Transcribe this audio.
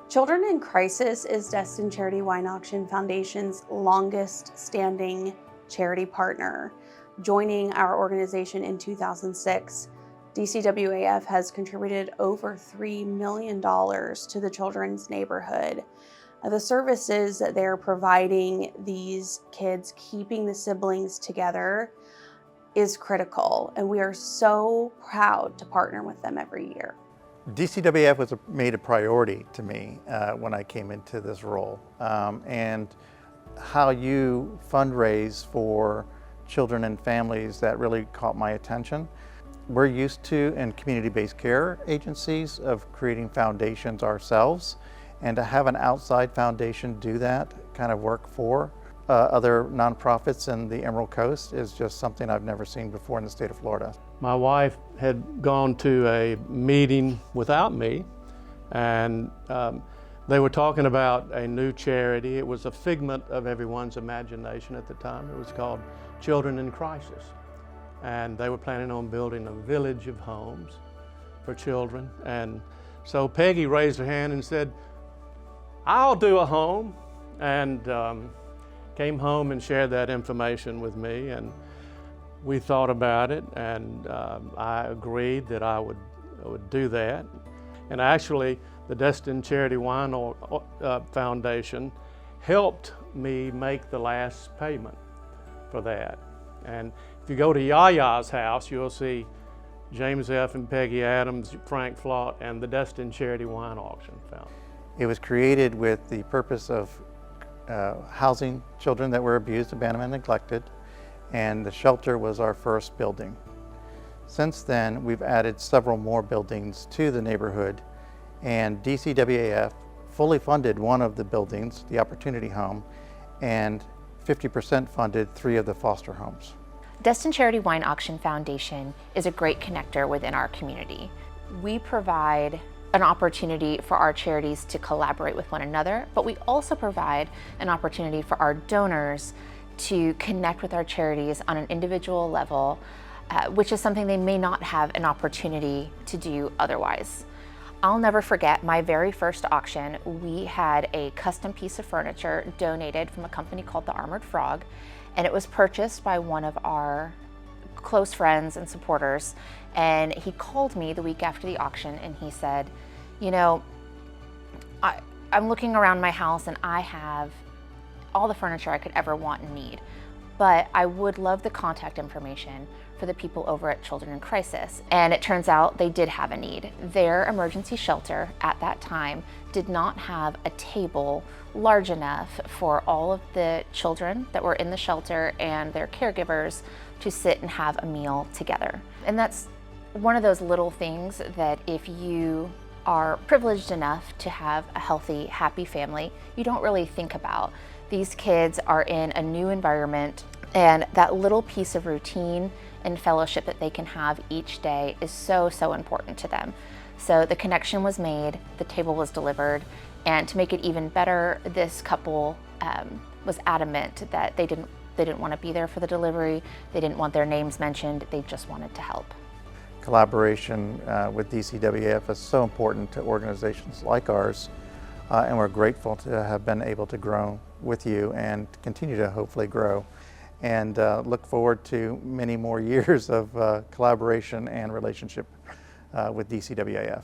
Children in Crisis is Destin Charity Wine Auction Foundation's longest standing charity partner. Joining our organization in 2006, DCWAF has contributed over $3 million to the children's neighborhood. The services that they're providing these kids, keeping the siblings together, is critical, and we are so proud to partner with them every year. DCWAF was made a priority to me when I came into this role, and how you fundraise for children and families, that really caught my attention. We're used to, in community-based care agencies, of creating foundations ourselves, and to have an outside foundation do that kind of work for other nonprofits in the Emerald Coast is just something I've never seen before in the state of Florida. My wife had gone to a meeting without me, and they were talking about a new charity. It was a figment of everyone's imagination at the time. It was called Children in Crisis. And they were planning on building a village of homes for children. And so Peggy raised her hand and said, "I'll do a home," and came home and shared that information with me, and we thought about it, and I agreed that I would do that. And actually, the Destin Charity Wine Foundation helped me make the last payment for that. And if you go to Yaya's house, you'll see James F. and Peggy Adams, Frank Flott, and the Destin Charity Wine Auction Foundation. It was created with the purpose of housing children that were abused, abandoned, and neglected, and the shelter was our first building. Since then, we've added several more buildings to the neighborhood, and DCWAF fully funded one of the buildings, the Opportunity Home, and 50% funded 3 of the foster homes. Destin Charity Wine Auction Foundation is a great connector within our community. We provide an opportunity for our charities to collaborate with one another, but we also provide an opportunity for our donors to connect with our charities on an individual level, which is something they may not have an opportunity to do otherwise. I'll never forget my very first auction. We had a custom piece of furniture donated from a company called the Armored Frog, and it was purchased by one of our close friends and supporters, and he called me the week after the auction and he said, "You know, I'm looking around my house and I have all the furniture I could ever want and need, but I would love the contact information for the people over at Children in Crisis." And it turns out they did have a need. Their emergency shelter at that time did not have a table large enough for all of the children that were in the shelter and their caregivers to sit and have a meal together. And that's one of those little things that if you are privileged enough to have a healthy, happy family, you don't really think about. These kids are in a new environment, and that little piece of routine and fellowship that they can have each day is so, so important to them. So the connection was made, the table was delivered, and to make it even better, this couple was adamant that they didn't want to be there for the delivery, they didn't want their names mentioned, they just wanted to help. Collaboration with DCWAF is so important to organizations like ours, and we're grateful to have been able to grow with you and continue to hopefully grow, and look forward to many more years of collaboration and relationship with DCWAF.